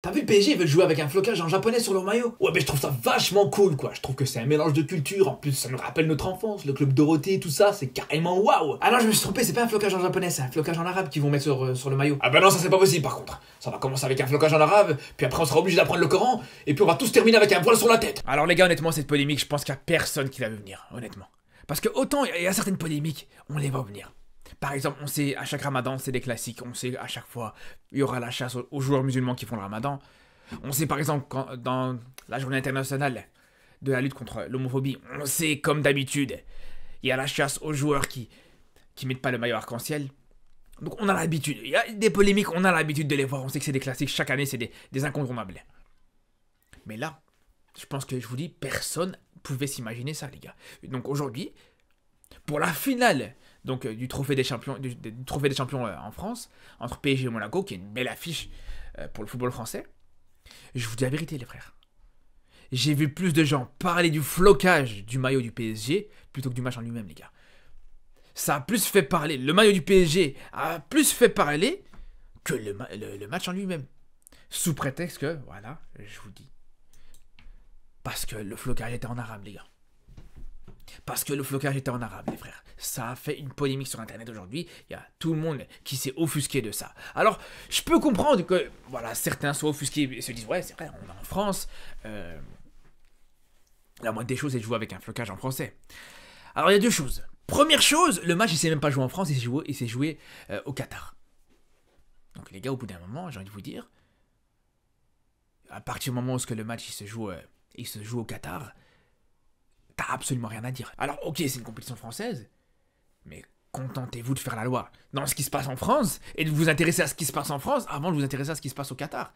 T'as vu le PSG, ils veulent jouer avec un flocage en japonais sur leur maillot? Ouais, mais je trouve ça vachement cool, quoi. Je trouve que c'est un mélange de culture. En plus, ça nous rappelle notre enfance, le club Dorothée, tout ça, c'est carrément waouh. Ah non, je me suis trompé, c'est pas un flocage en japonais, c'est un flocage en arabe qu'ils vont mettre sur le maillot. Ah bah non, ça c'est pas possible par contre. Ça va commencer avec un flocage en arabe, puis après on sera obligé d'apprendre le Coran, et puis on va tous terminer avec un voile sur la tête. Alors les gars, honnêtement, cette polémique, je pense qu'il y a personne qui la veut venir, honnêtement. Parce que autant il y a certaines polémiques, on les va venir. Par exemple, on sait à chaque ramadan, c'est des classiques, on sait à chaque fois, il y aura la chasse aux joueurs musulmans qui font le ramadan. On sait par exemple, dans la journée internationale de la lutte contre l'homophobie, on sait comme d'habitude, il y a la chasse aux joueurs qui mettent pas le maillot arc-en-ciel. Donc on a l'habitude, il y a des polémiques, on a l'habitude de les voir, on sait que c'est des classiques, chaque année c'est des incontournables. Mais là, je pense que je vous dis, personne pouvait s'imaginer ça les gars. Donc aujourd'hui, pour la finale donc, du trophée des champions, du trophée des champions en France, entre PSG et Monaco, qui est une belle affiche pour le football français, je vous dis la vérité les frères. J'ai vu plus de gens parler du flocage du maillot du PSG plutôt que du match en lui-même les gars. Ça a plus fait parler, le maillot du PSG a plus fait parler que le match en lui-même. Sous prétexte que, voilà, je vous dis. Parce que le flocage était en arabe les gars. Parce que le flocage était en arabe, les frères. Ça a fait une polémique sur internet aujourd'hui. Il y a tout le monde qui s'est offusqué de ça. Alors, je peux comprendre que, voilà, certains soient offusqués et se disent, ouais, c'est vrai, on est en France. La moindre des choses est de jouer avec un flocage en français. Alors, il y a deux choses. Première chose, le match, il s'est même pas joué en France, il s'est joué au Qatar. Donc, les gars, au bout d'un moment, j'ai envie de vous dire, à partir du moment où le match, il se joue au Qatar, t'as absolument rien à dire. Alors, ok, c'est une compétition française, mais contentez-vous de faire la loi dans ce qui se passe en France et de vous intéresser à ce qui se passe en France avant de vous intéresser à ce qui se passe au Qatar.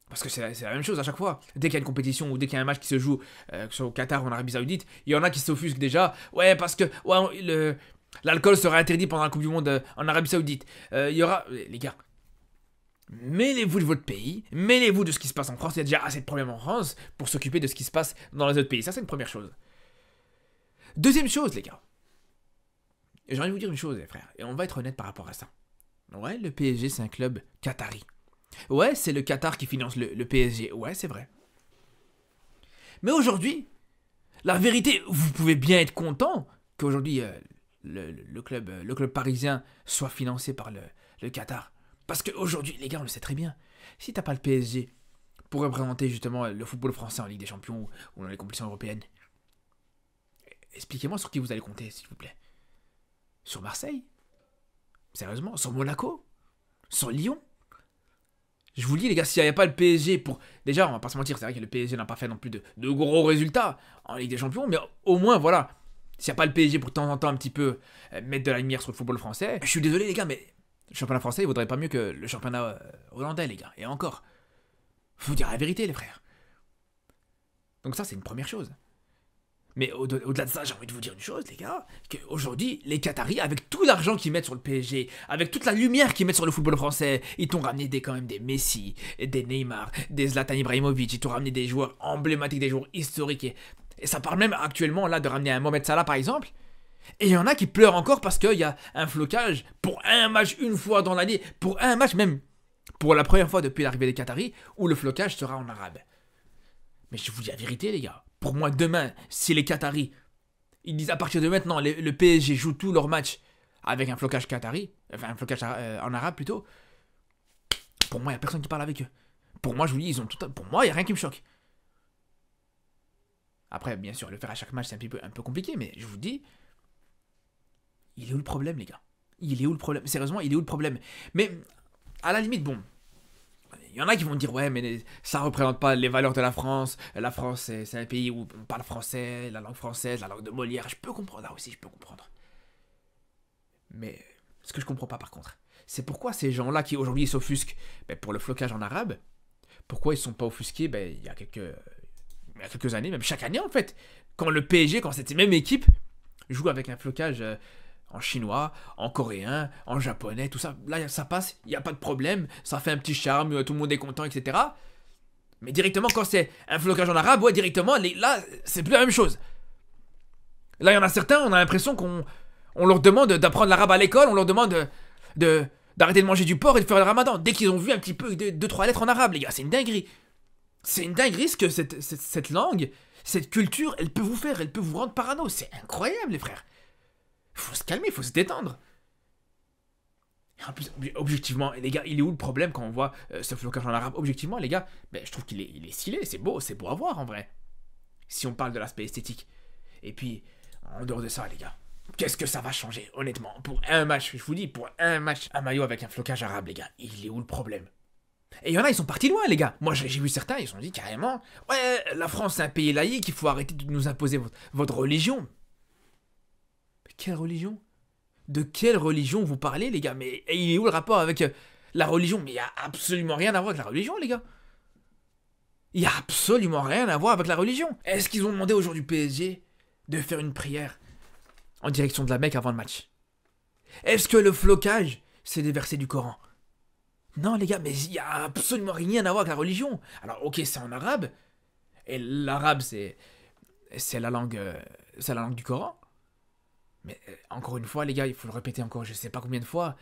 Parce que c'est la même chose à chaque fois. Dès qu'il y a une compétition ou dès qu'il y a un match qui se joue au Qatar ou en Arabie Saoudite, il y en a qui s'offusquent déjà. Ouais, parce que ouais, l'alcool sera interdit pendant la Coupe du Monde en Arabie Saoudite. Il y aura... Les gars, mêlez-vous de votre pays, mêlez-vous de ce qui se passe en France. Il y a déjà assez de problèmes en France pour s'occuper de ce qui se passe dans les autres pays. Ça, c'est une première chose. Deuxième chose, les gars. J'ai envie de vous dire une chose, les frères, et on va être honnête par rapport à ça. Ouais, le PSG, c'est un club qatari. Ouais, c'est le Qatar qui finance le PSG. Ouais, c'est vrai. Mais aujourd'hui, la vérité, vous pouvez bien être content qu'aujourd'hui, le club parisien soit financé par le Qatar. Parce qu'aujourd'hui, les gars, on le sait très bien. Si t'as pas le PSG pour représenter justement le football français en Ligue des Champions ou dans les compétitions européennes, expliquez-moi sur qui vous allez compter, s'il vous plaît. Sur Marseille? Sérieusement? Sur Monaco? Sur Lyon? Je vous le dis les gars, s'il n'y avait pas le PSG pour... Déjà, on va pas se mentir, c'est vrai que le PSG n'a pas fait non plus de gros résultats en Ligue des Champions, mais au moins, voilà, s'il n'y a pas le PSG pour de temps en temps un petit peu mettre de la lumière sur le football français, je suis désolé les gars, mais le championnat français, il vaudrait pas mieux que le championnat hollandais les gars, et encore. Faut vous dire la vérité les frères. Donc ça, c'est une première chose. Mais au-delà de ça, j'ai envie de vous dire une chose, les gars, qu'aujourd'hui, les Qataris, avec tout l'argent qu'ils mettent sur le PSG, avec toute la lumière qu'ils mettent sur le football français, ils t'ont ramené quand même des Messi, des Neymar, des Zlatan Ibrahimovic, ils t'ont ramené des joueurs emblématiques, des joueurs historiques. Et ça parle même actuellement là de ramener un Mohamed Salah, par exemple. Et il y en a qui pleurent encore parce qu'il y a un flocage pour un match une fois dans l'année, pour un match même, pour la première fois depuis l'arrivée des Qataris, où le flocage sera en arabe. Mais je vous dis la vérité, les gars. Pour moi, demain, si les Qataris, ils disent à partir de maintenant, le PSG joue tous leurs matchs avec un flocage qatari, enfin un flocage en arabe plutôt, pour moi, il n'y a personne qui parle avec eux. Pour moi, je vous dis, pour moi, il n'y a rien qui me choque. Après, bien sûr, le faire à chaque match, c'est un peu compliqué, mais je vous dis, il est où le problème, les gars? Il est où le problème? Sérieusement, il est où le problème? Mais, à la limite, bon... Il y en a qui vont dire, ouais, mais ça représente pas les valeurs de la France. La France, c'est un pays où on parle français, la langue française, la langue de Molière. Je peux comprendre, là aussi, je peux comprendre. Mais ce que je comprends pas, par contre, c'est pourquoi ces gens-là qui aujourd'hui s'offusquent pour le flocage en arabe, pourquoi ils sont pas offusqués il y a quelques années, même chaque année en fait, quand le PSG, quand cette même équipe joue avec un flocage... en chinois, en coréen, en japonais, tout ça. Là, ça passe, il n'y a pas de problème. Ça fait un petit charme, tout le monde est content, etc. Mais directement, quand c'est un flocage en arabe, ouais, directement, là, c'est plus la même chose. Là, il y en a certains, on a l'impression qu'on leur demande d'apprendre l'arabe à l'école, on leur demande de d'arrêter de manger du porc et de faire le ramadan. Dès qu'ils ont vu un petit peu 2-3 lettres en arabe, les gars, c'est une dinguerie. C'est une dinguerie ce que cette langue, cette culture, elle peut vous faire, elle peut vous rendre parano. C'est incroyable, les frères. Faut se calmer, faut se détendre. Et en plus, objectivement, les gars, il est où le problème quand on voit ce flocage en arabe? Objectivement, les gars, ben, je trouve qu'il est stylé, c'est beau à voir en vrai. Si on parle de l'aspect esthétique. Et puis, en dehors de ça, les gars, qu'est-ce que ça va changer, honnêtement? Pour un match, je vous dis, pour un match, un maillot avec un flocage arabe, les gars, il est où le problème? Et il y en a, ils sont partis loin, les gars. Moi, j'ai vu certains, ils se sont dit carrément, ouais, la France, c'est un pays laïque, il faut arrêter de nous imposer votre religion. Mais quelle religion? De quelle religion vous parlez, les gars? Mais il est où le rapport avec la religion? Mais il n'y a absolument rien à voir avec la religion, les gars. Il n'y a absolument rien à voir avec la religion. Est-ce qu'ils ont demandé aux joueurs du PSG de faire une prière en direction de la Mecque avant le match? Est-ce que le flocage, c'est des versets du Coran? Non, les gars, mais il n'y a absolument rien à voir avec la religion. Alors, ok, c'est en arabe. Et l'arabe, c'est la langue du Coran. Mais encore une fois, les gars, il faut le répéter encore, je sais pas combien de fois.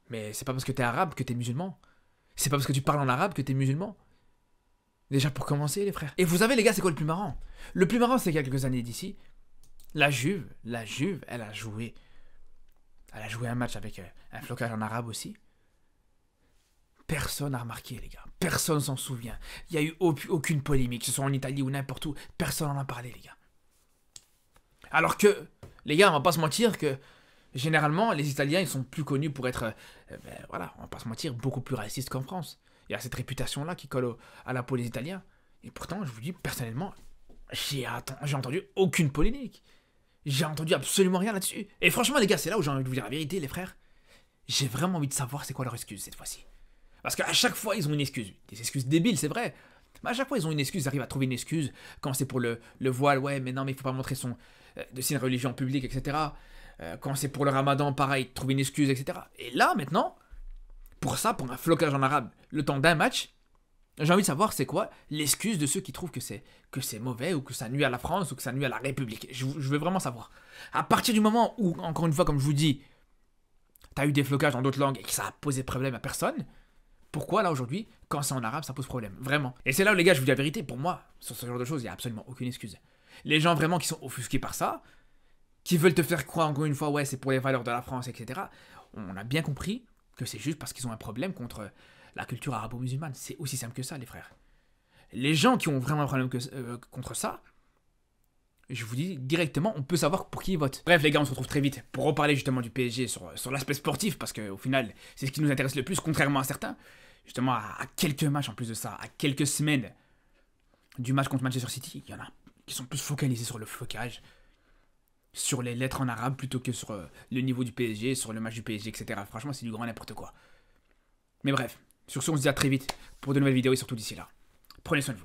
Mais c'est pas parce que t'es arabe que t'es musulman. C'est pas parce que tu parles en arabe que t'es musulman. Déjà pour commencer, les frères. Et vous savez, les gars, c'est quoi le plus marrant? Le plus marrant, c'est qu'il y a quelques années d'ici, la Juve, elle a joué un match avec un flocage en arabe aussi. Personne n'a remarqué, les gars. Personne s'en souvient. Il n'y a eu aucune polémique, que ce soit en Italie ou n'importe où. Personne n'en a parlé, les gars. Alors que, les gars, on va pas se mentir que, généralement, les Italiens, ils sont plus connus pour être, voilà, on va pas se mentir, beaucoup plus racistes qu'en France. Il y a cette réputation-là qui colle à la peau des Italiens. Et pourtant, je vous dis, personnellement, j'ai entendu aucune polémique. J'ai entendu absolument rien là-dessus. Et franchement, les gars, c'est là où j'ai envie de vous dire la vérité, les frères. J'ai vraiment envie de savoir c'est quoi leur excuse cette fois-ci. Parce qu'à chaque fois, ils ont une excuse. Des excuses débiles, c'est vrai. Mais à chaque fois, ils ont une excuse, ils arrivent à trouver une excuse. Quand c'est pour le voile, ouais, mais non, mais il faut pas montrer son de signe religieux en public, etc. Quand c'est pour le ramadan, pareil, trouver une excuse, etc. Et là, maintenant, pour ça, pour un flocage en arabe, le temps d'un match, j'ai envie de savoir c'est quoi l'excuse de ceux qui trouvent que c'est mauvais, ou que ça nuit à la France, ou que ça nuit à la République. Je veux vraiment savoir. À partir du moment où, encore une fois, comme je vous dis, t'as eu des flocages dans d'autres langues et que ça a posé problème à personne, pourquoi là aujourd'hui, quand c'est en arabe, ça pose problème? Vraiment. Et c'est là où les gars, je vous dis la vérité, pour moi, sur ce genre de choses, il n'y a absolument aucune excuse. Les gens vraiment qui sont offusqués par ça, qui veulent te faire croire encore une fois, ouais, c'est pour les valeurs de la France, etc. On a bien compris que c'est juste parce qu'ils ont un problème contre la culture arabo-musulmane. C'est aussi simple que ça, les frères. Les gens qui ont vraiment un problème contre ça, je vous dis directement, on peut savoir pour qui ils votent. Bref, les gars, on se retrouve très vite pour reparler justement du PSG sur l'aspect sportif, parce qu'au final, c'est ce qui nous intéresse le plus, contrairement à certains. Justement, à quelques matchs en plus de ça, à quelques semaines du match contre Manchester City, il y en a qui sont plus focalisés sur le flocage, sur les lettres en arabe plutôt que sur le niveau du PSG, sur le match du PSG, etc. Franchement, c'est du grand n'importe quoi. Mais bref, sur ce, on se dit à très vite pour de nouvelles vidéos et surtout d'ici là. Prenez soin de vous.